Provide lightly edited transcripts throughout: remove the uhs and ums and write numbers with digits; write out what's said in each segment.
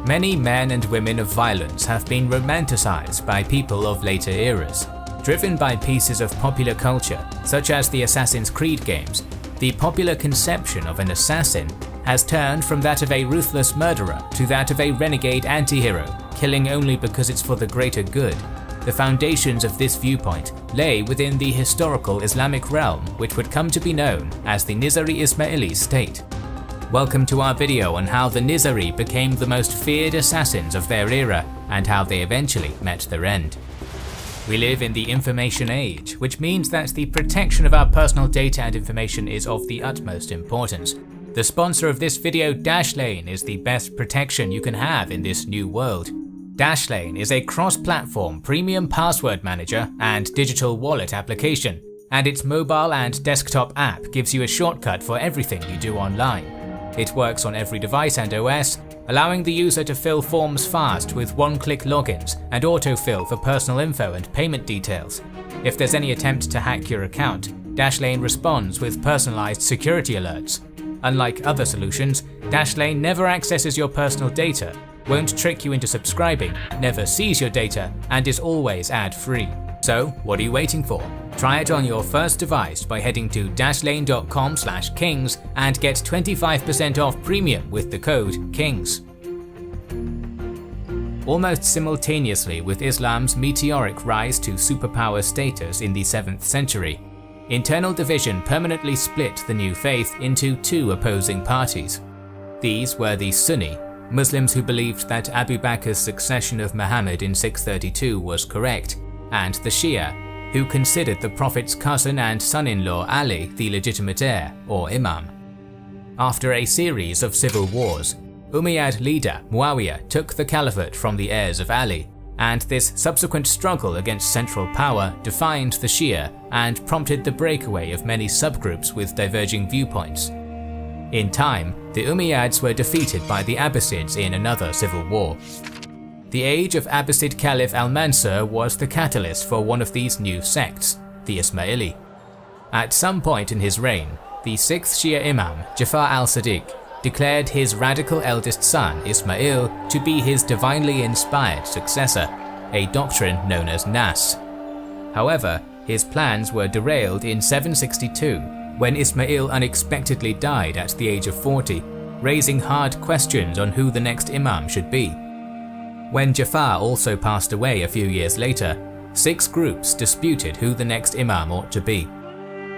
Many men and women of violence have been romanticized by people of later eras. Driven by pieces of popular culture, such as the Assassin's Creed games, the popular conception of an assassin has turned from that of a ruthless murderer to that of a renegade anti-hero, killing only because it's for the greater good. The foundations of this viewpoint lay within the historical Islamic realm, which would come to be known as the Nizari Ismaili state. Welcome to our video on how the Nizari became the most feared assassins of their era and how they eventually met their end. We live in the information age, which means that the protection of our personal data and information is of the utmost importance. The sponsor of this video, Dashlane, is the best protection you can have in this new world. Dashlane is a cross-platform premium password manager and digital wallet application, and its mobile and desktop app gives you a shortcut for everything you do online. It works on every device and OS, allowing the user to fill forms fast with one-click logins and autofill for personal info and payment details. If there's any attempt to hack your account, Dashlane responds with personalized security alerts. Unlike other solutions, Dashlane never accesses your personal data, won't trick you into subscribing, never sees your data, and is always ad-free. So, what are you waiting for? Try it on your first device by heading to dashlane.com/kings and get 25% off premium with the code KINGS. Almost simultaneously with Islam's meteoric rise to superpower status in the 7th century, internal division permanently split the new faith into two opposing parties. These were the Sunni, Muslims who believed that Abu Bakr's succession of Muhammad in 632 was correct, and the Shia, who considered the Prophet's cousin and son-in-law Ali the legitimate heir, or Imam. After a series of civil wars, Umayyad leader Muawiyah took the caliphate from the heirs of Ali, and this subsequent struggle against central power defined the Shia and prompted the breakaway of many subgroups with diverging viewpoints. In time, the Umayyads were defeated by the Abbasids in another civil war. The age of Abbasid Caliph al-Mansur was the catalyst for one of these new sects, the Ismaili. At some point in his reign, the 6th Shia Imam, Jafar al-Sadiq, declared his radical eldest son, Ismail, to be his divinely inspired successor, a doctrine known as Nas. However, his plans were derailed in 762, when Ismail unexpectedly died at the age of 40, raising hard questions on who the next Imam should be. When Jafar also passed away a few years later, 6 groups disputed who the next Imam ought to be.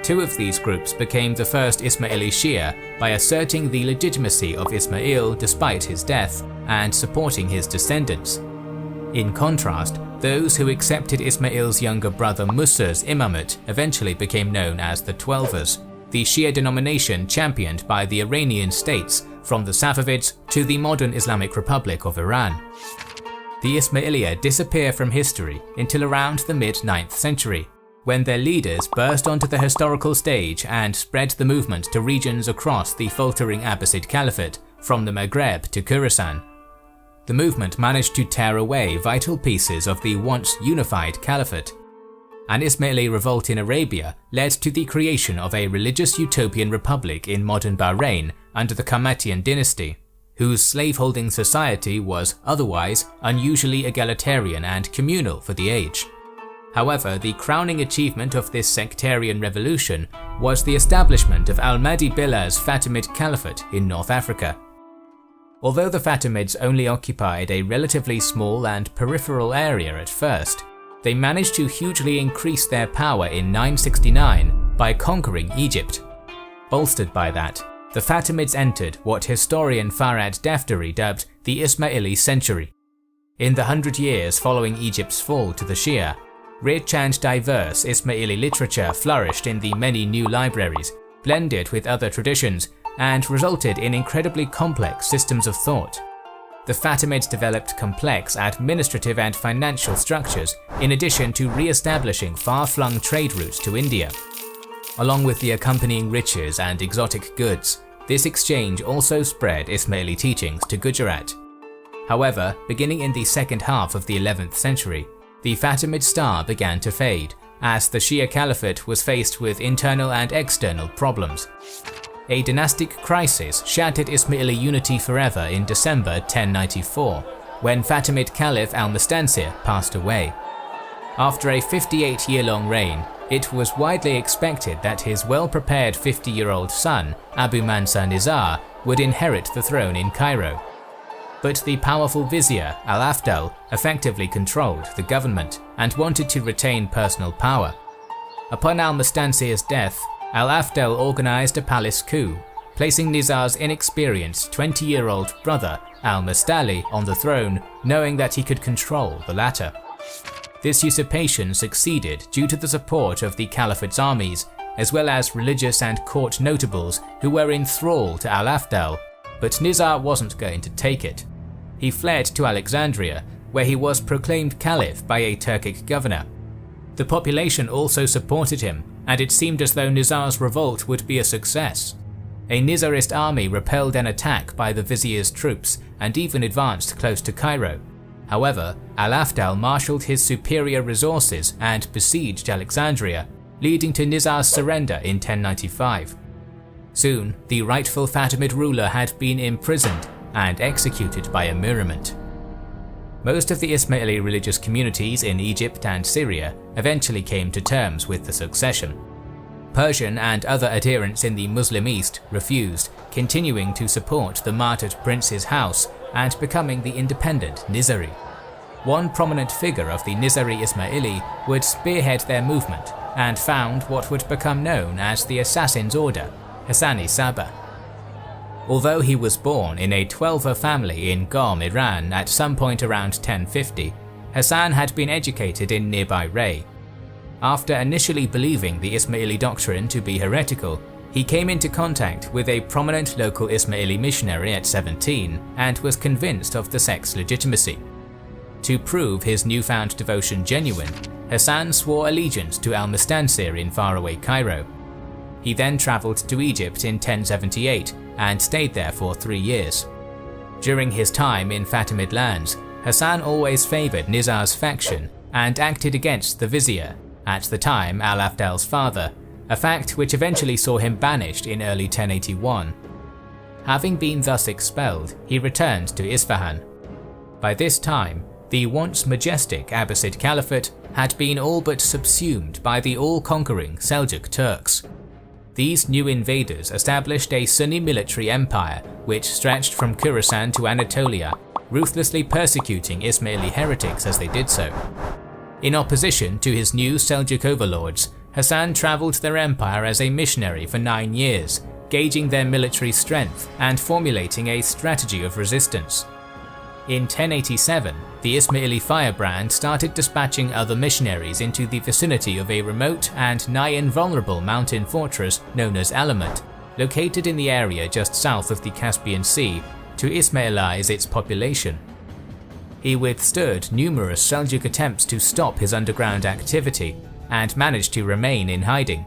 2 of these groups became the first Ismaili Shia by asserting the legitimacy of Ismail despite his death and supporting his descendants. In contrast, those who accepted Ismail's younger brother Musa's imamate eventually became known as the Twelvers, the Shia denomination championed by the Iranian states from the Safavids to the modern Islamic Republic of Iran. The Ismailia disappear from history until around the mid-9th century, when their leaders burst onto the historical stage and spread the movement to regions across the faltering Abbasid Caliphate, from the Maghreb to Khorasan. The movement managed to tear away vital pieces of the once unified caliphate. An Ismaili revolt in Arabia led to the creation of a religious utopian republic in modern Bahrain under the Kamatian dynasty, whose slaveholding society was otherwise unusually egalitarian and communal for the age. However, the crowning achievement of this sectarian revolution was the establishment of Al-Mahdi Billah's Fatimid Caliphate in North Africa. Although the Fatimids only occupied a relatively small and peripheral area at first, they managed to hugely increase their power in 969 by conquering Egypt. Bolstered by that, the Fatimids entered what historian Farhad Daftari dubbed the Ismaili century. In the 100 years following Egypt's fall to the Shia, rich and diverse Ismaili literature flourished in the many new libraries, blended with other traditions, and resulted in incredibly complex systems of thought. The Fatimids developed complex administrative and financial structures, in addition to re-establishing far-flung trade routes to India. Along with the accompanying riches and exotic goods, this exchange also spread Ismaili teachings to Gujarat. However, beginning in the second half of the 11th century, the Fatimid star began to fade, as the Shia Caliphate was faced with internal and external problems. a dynastic crisis shattered Ismaili unity forever in December 1094, when Fatimid Caliph al-Mustansir passed away. After a 58-year-long reign, it was widely expected that his well-prepared 50-year-old son, Abu Mansur Nizar, would inherit the throne in Cairo. But the powerful vizier, Al-Afdal, effectively controlled the government and wanted to retain personal power. Upon al-Mustansir's death, Al-Afdal organized a palace coup, placing Nizar's inexperienced 20-year-old brother, al-Mustali, on the throne, knowing that he could control the latter. This usurpation succeeded due to the support of the Caliphate's armies, as well as religious and court notables who were in thrall to Al-Afdal, but Nizar wasn't going to take it. He fled to Alexandria, where he was proclaimed caliph by a Turkic governor. The population also supported him, and it seemed as though Nizar's revolt would be a success. A Nizarist army repelled an attack by the vizier's troops and even advanced close to Cairo. However, Al-Afdal marshaled his superior resources and besieged Alexandria, leading to Nizar's surrender in 1095. Soon, the rightful Fatimid ruler had been imprisoned and executed by Amirament. Most of the Ismaili religious communities in Egypt and Syria eventually came to terms with the succession. Persian and other adherents in the Muslim East refused, continuing to support the martyred prince's house and becoming the independent Nizari. One prominent figure of the Nizari Ismaili would spearhead their movement and found what would become known as the Hashashins order, Hassani Saba. Although he was born in a Twelver family in Qom, Iran at some point around 1050, Hassan had been educated in nearby Ray. After initially believing the Ismaili doctrine to be heretical, he came into contact with a prominent local Ismaili missionary at 17 and was convinced of the sect's legitimacy. To prove his newfound devotion genuine, Hassan swore allegiance to al-Mustansir in faraway Cairo. He then travelled to Egypt in 1078 and stayed there for 3 years. During his time in Fatimid lands, Hassan always favoured Nizar's faction and acted against the vizier, at the time Al-Afdal's father, a fact which eventually saw him banished in early 1081. Having been thus expelled, he returned to Isfahan. By this time, the once majestic Abbasid Caliphate had been all but subsumed by the all-conquering Seljuk Turks. These new invaders established a Sunni military empire which stretched from Khorasan to Anatolia, ruthlessly persecuting Ismaili heretics as they did so. In opposition to his new Seljuk overlords, Hassan travelled their empire as a missionary for 9 years, gauging their military strength and formulating a strategy of resistance. In 1087, the Ismaili firebrand started dispatching other missionaries into the vicinity of a remote and nigh invulnerable mountain fortress known as Alamut, located in the area just south of the Caspian Sea, to Ismailize its population. He withstood numerous Seljuk attempts to stop his underground activity and managed to remain in hiding.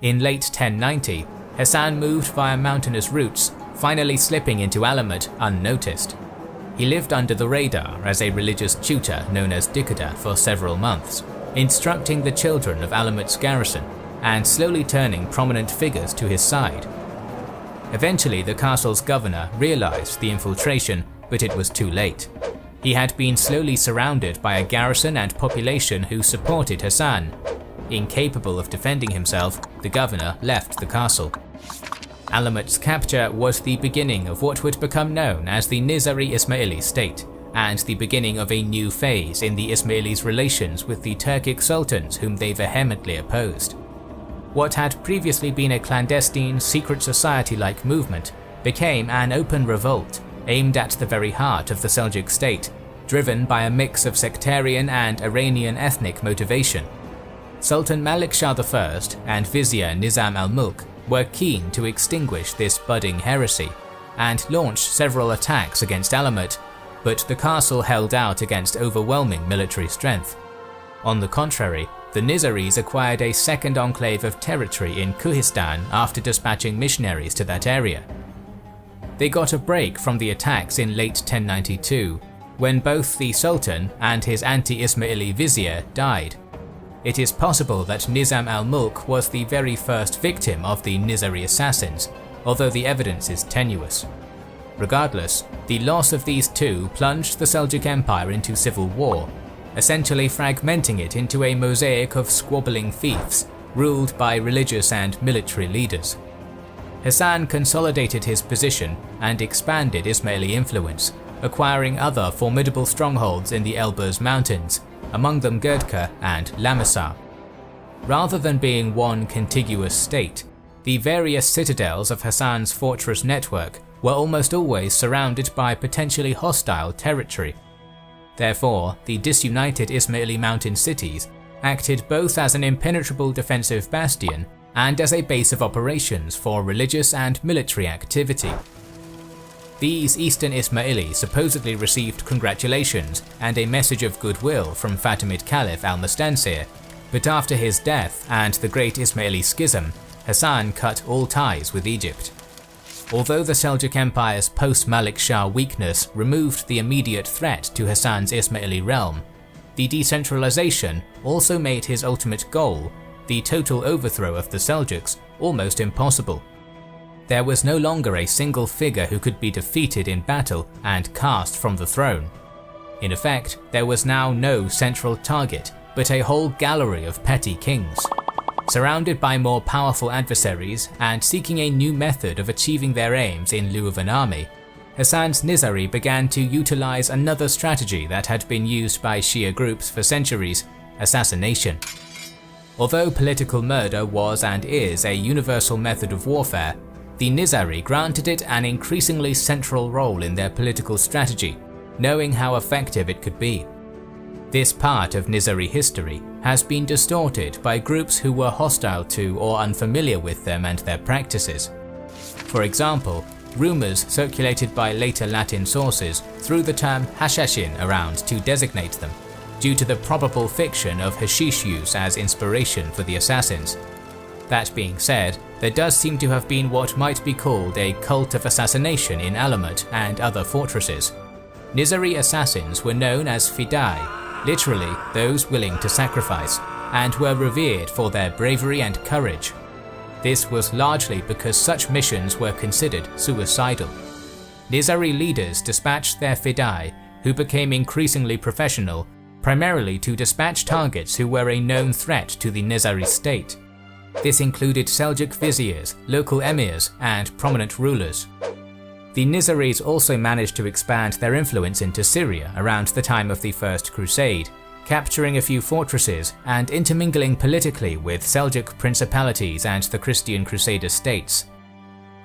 In late 1090, Hassan moved via mountainous routes, finally slipping into Alamut unnoticed. He lived under the radar as a religious tutor known as Dikada for several months, instructing the children of Alamut's garrison and slowly turning prominent figures to his side. Eventually, the castle's governor realized the infiltration, but it was too late. He had been slowly surrounded by a garrison and population who supported Hassan. Incapable of defending himself, the governor left the castle. Alamut's capture was the beginning of what would become known as the Nizari Ismaili state, and the beginning of a new phase in the Ismailis' relations with the Turkic sultans whom they vehemently opposed. What had previously been a clandestine, secret society-like movement became an open revolt aimed at the very heart of the Seljuk state, driven by a mix of sectarian and Iranian ethnic motivation. Sultan Malik Shah I and Vizier Nizam al-Mulk were keen to extinguish this budding heresy, and launched several attacks against Alamut, but the castle held out against overwhelming military strength. On the contrary, the Nizaris acquired a second enclave of territory in Kuhistan after dispatching missionaries to that area. They got a break from the attacks in late 1092, when both the Sultan and his anti-Ismaili vizier died. It is possible that Nizam al-Mulk was the very first victim of the Nizari assassins, although the evidence is tenuous. Regardless, the loss of these two plunged the Seljuk Empire into civil war, essentially fragmenting it into a mosaic of squabbling fiefs, ruled by religious and military leaders. Hasan consolidated his position and expanded Ismaili influence, acquiring other formidable strongholds in the Elburz Mountains, among them Girdka and Lamisar. Rather than being one contiguous state, the various citadels of Hasan's fortress network were almost always surrounded by potentially hostile territory. Therefore, the disunited Ismaili mountain cities acted both as an impenetrable defensive bastion and as a base of operations for religious and military activity. These Eastern Ismaili supposedly received congratulations and a message of goodwill from Fatimid Caliph al-Mustansir, but after his death and the Great Ismaili Schism, Hasan cut all ties with Egypt. Although the Seljuk Empire's post-Malik Shah weakness removed the immediate threat to Hasan's Ismaili realm, the decentralization also made his ultimate goal, the total overthrow of the Seljuks, almost impossible. There was no longer a single figure who could be defeated in battle and cast from the throne. In effect, there was now no central target, but a whole gallery of petty kings. Surrounded by more powerful adversaries and seeking a new method of achieving their aims in lieu of an army, Hasan's Nizari began to utilize another strategy that had been used by Shia groups for centuries: assassination. Although political murder was and is a universal method of warfare, the Nizari granted it an increasingly central role in their political strategy, knowing how effective it could be. This part of Nizari history has been distorted by groups who were hostile to or unfamiliar with them and their practices. For example, rumors circulated by later Latin sources threw the term Hashashin around to designate them, due to the probable fiction of hashish use as inspiration for the assassins. That being said, there does seem to have been what might be called a cult of assassination in Alamut and other fortresses. Nizari assassins were known as Fidai, literally those willing to sacrifice, and were revered for their bravery and courage. This was largely because such missions were considered suicidal. Nizari leaders dispatched their Fidai, who became increasingly professional, primarily to dispatch targets who were a known threat to the Nizari state. This included Seljuk viziers, local emirs, and prominent rulers. The Nizaris also managed to expand their influence into Syria around the time of the First Crusade, capturing a few fortresses and intermingling politically with Seljuk principalities and the Christian Crusader states.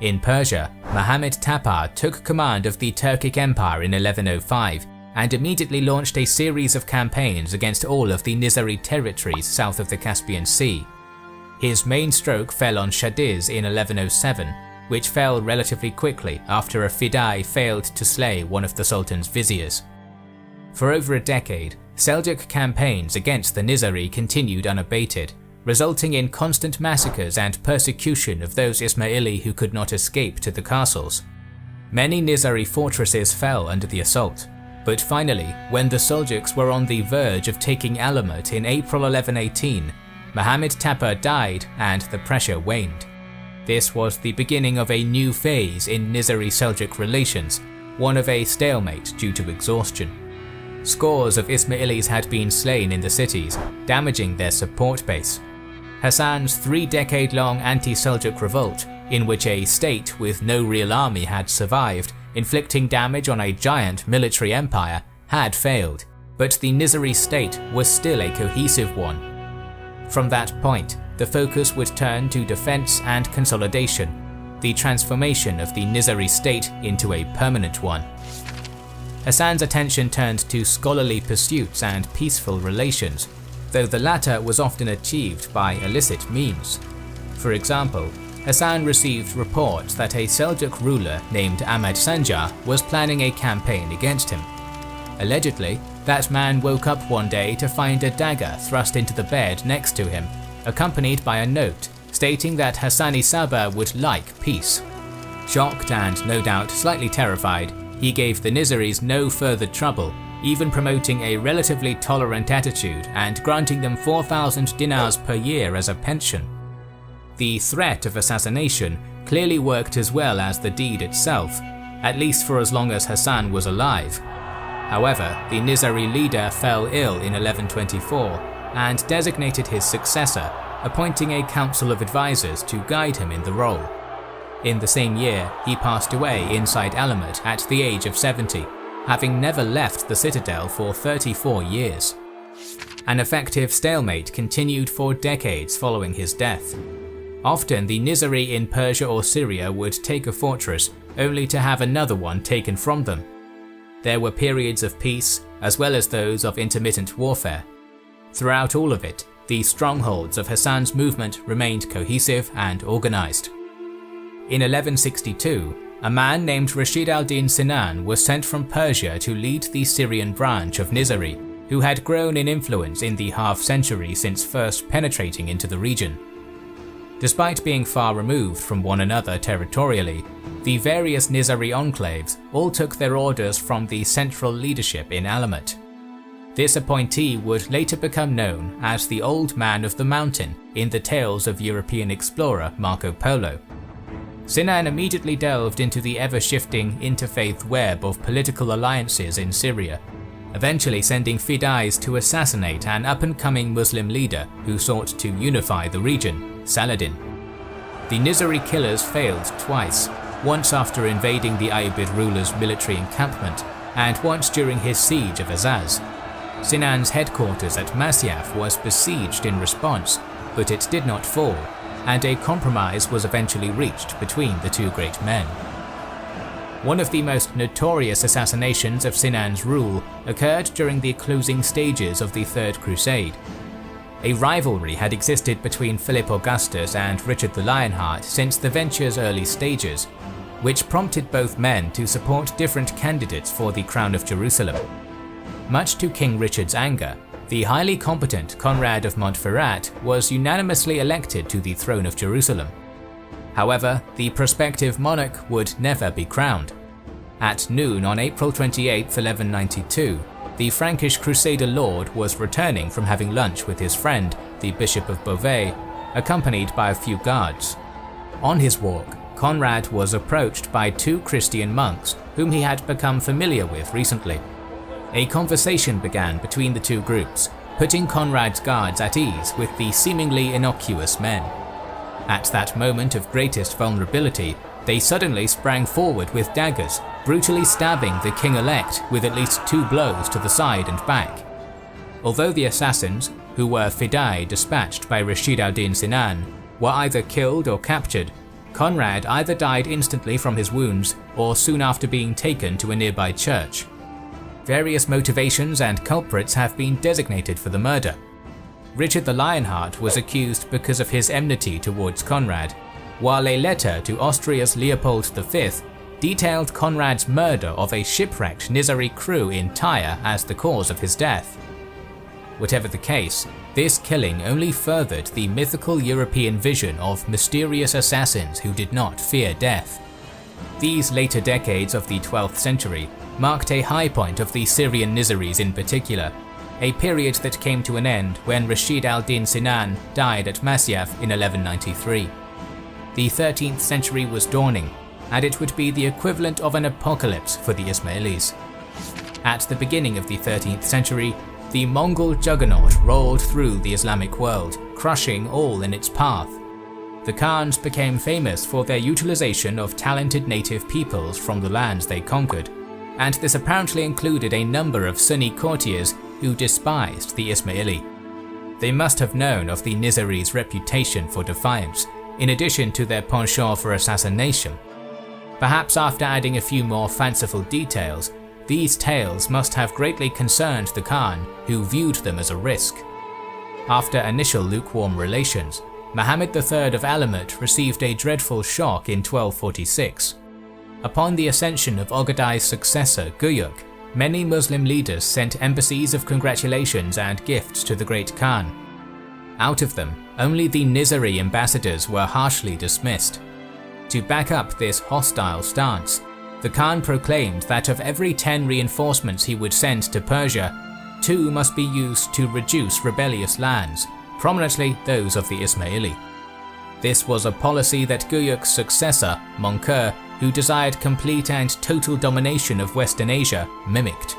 In Persia, Muhammad Tapa took command of the Turkic Empire in 1105 and immediately launched a series of campaigns against all of the Nizari territories south of the Caspian Sea. His main stroke fell on Shadiz in 1107, which fell relatively quickly after a Fidai failed to slay one of the Sultan's viziers. For over a decade, Seljuk campaigns against the Nizari continued unabated, resulting in constant massacres and persecution of those Ismaili who could not escape to the castles. Many Nizari fortresses fell under the assault, but finally, when the Seljuks were on the verge of taking Alamut in April 1118, Muhammad Tapa died and the pressure waned. This was the beginning of a new phase in Nizari-Seljuk relations, one of a stalemate due to exhaustion. Scores of Ismailis had been slain in the cities, damaging their support base. Hasan's 3-decade-long anti-Seljuk revolt, in which a state with no real army had survived, inflicting damage on a giant military empire, had failed, but the Nizari state was still a cohesive one. From that point, the focus would turn to defense and consolidation, the transformation of the Nizari state into a permanent one. Hasan's attention turned to scholarly pursuits and peaceful relations, though the latter was often achieved by illicit means. For example, Hasan received reports that a Seljuk ruler named Ahmad Sanjar was planning a campaign against him. Allegedly, that man woke up one day to find a dagger thrust into the bed next to him, accompanied by a note stating that Hassani Saba would like peace. Shocked and no doubt slightly terrified, he gave the Nizaris no further trouble, even promoting a relatively tolerant attitude and granting them 4,000 dinars per year as a pension. The threat of assassination clearly worked as well as the deed itself, at least for as long as Hassan was alive. However, the Nizari leader fell ill in 1124 and designated his successor, appointing a council of advisors to guide him in the role. In the same year, he passed away inside Alamut at the age of 70, having never left the citadel for 34 years. An effective stalemate continued for decades following his death. Often the Nizari in Persia or Syria would take a fortress only to have another one taken from them. There were periods of peace as well as those of intermittent warfare. Throughout all of it, the strongholds of Hassan's movement remained cohesive and organized. In 1162, a man named Rashid al-Din Sinan was sent from Persia to lead the Syrian branch of Nizari, who had grown in influence in the half-century since first penetrating into the region. Despite being far removed from one another territorially, the various Nizari enclaves all took their orders from the central leadership in Alamut. This appointee would later become known as the Old Man of the Mountain in the tales of European explorer Marco Polo. Sinan immediately delved into the ever-shifting interfaith web of political alliances in Syria, eventually sending Fidais to assassinate an up-and-coming Muslim leader who sought to unify the region, Saladin. The Nizari killers failed twice, once after invading the Ayyubid ruler's military encampment, and once during his siege of Azaz. Sinan's headquarters at Masyaf was besieged in response, but it did not fall, and a compromise was eventually reached between the two great men. One of the most notorious assassinations of Sinan's rule occurred during the closing stages of the Third Crusade. A rivalry had existed between Philip Augustus and Richard the Lionheart since the venture's early stages, which prompted both men to support different candidates for the crown of Jerusalem. Much to King Richard's anger, the highly competent Conrad of Montferrat was unanimously elected to the throne of Jerusalem. However, the prospective monarch would never be crowned. At noon on April 28, 1192, the Frankish Crusader lord was returning from having lunch with his friend, the Bishop of Beauvais, accompanied by a few guards. On his walk, Conrad was approached by two Christian monks whom he had become familiar with recently. A conversation began between the two groups, putting Conrad's guards at ease with the seemingly innocuous men. At that moment of greatest vulnerability, they suddenly sprang forward with daggers, brutally stabbing the king-elect with at least 2 blows to the side and back. Although the assassins, who were Fidai dispatched by Rashid al-Din Sinan, were either killed or captured, Conrad either died instantly from his wounds or soon after being taken to a nearby church. Various motivations and culprits have been designated for the murder. Richard the Lionheart was accused because of his enmity towards Conrad, while a letter to Austria's Leopold V detailed Conrad's murder of a shipwrecked Nizari crew in Tyre as the cause of his death. Whatever the case, this killing only furthered the mythical European vision of mysterious assassins who did not fear death. These later decades of the 12th century marked a high point of the Syrian Nizaris in particular, a period that came to an end when Rashid al-Din Sinan died at Masyaf in 1193. The 13th century was dawning, and it would be the equivalent of an apocalypse for the Ismailis. At the beginning of the 13th century, the Mongol juggernaut rolled through the Islamic world, crushing all in its path. The Khans became famous for their utilization of talented native peoples from the lands they conquered, and this apparently included a number of Sunni courtiers who despised the Ismaili. They must have known of the Nizaris' reputation for defiance, in addition to their penchant for assassination. Perhaps after adding a few more fanciful details, these tales must have greatly concerned the Khan, who viewed them as a risk. After initial lukewarm relations, Muhammad III of Alamut received a dreadful shock in 1246. Upon the ascension of Ogedai's successor Guyuk, many Muslim leaders sent embassies of congratulations and gifts to the great Khan. Out of them, only the Nizari ambassadors were harshly dismissed. To back up this hostile stance, the Khan proclaimed that of every 10 reinforcements he would send to Persia, 2 must be used to reduce rebellious lands, prominently those of the Ismaili. This was a policy that Guyuk's successor, Mongke, who desired complete and total domination of Western Asia, mimicked.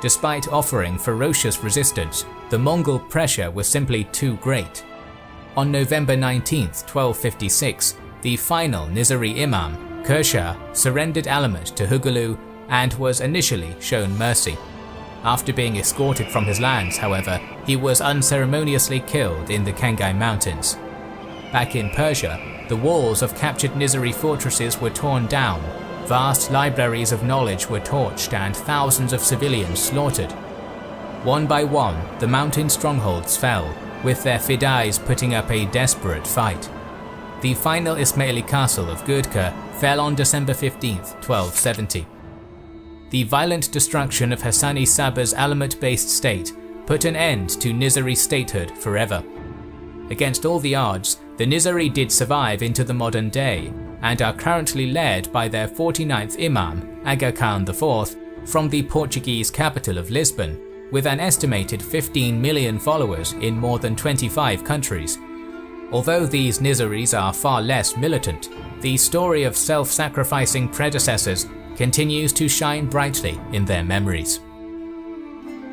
Despite offering ferocious resistance, the Mongol pressure was simply too great. On November 19, 1256, the final Nizari Imam, Kersha, surrendered Alamut to Hugulu and was initially shown mercy. After being escorted from his lands, however, he was unceremoniously killed in the Khangai Mountains. Back in Persia, the walls of captured Nizari fortresses were torn down, vast libraries of knowledge were torched and thousands of civilians slaughtered. One by one, the mountain strongholds fell, with their fidais putting up a desperate fight. The final Ismaili castle of Gurdkar fell on December 15, 1270. The violent destruction of Hassani Saba's Alamut-based state put an end to Nizari statehood forever. Against all the odds, the Nizari did survive into the modern day, and are currently led by their 49th Imam, Aga Khan IV, from the Portuguese capital of Lisbon, with an estimated 15 million followers in more than 25 countries. Although these Nizaris are far less militant, the story of self-sacrificing predecessors continues to shine brightly in their memories.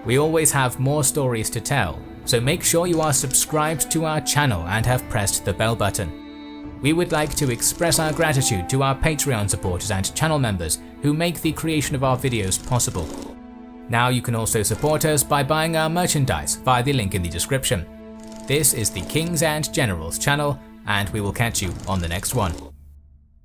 We always have more stories to tell, so make sure you are subscribed to our channel and have pressed the bell button. We would like to express our gratitude to our Patreon supporters and channel members who make the creation of our videos possible. Now you can also support us by buying our merchandise via the link in the description. This is the Kings and Generals channel, and we will catch you on the next one.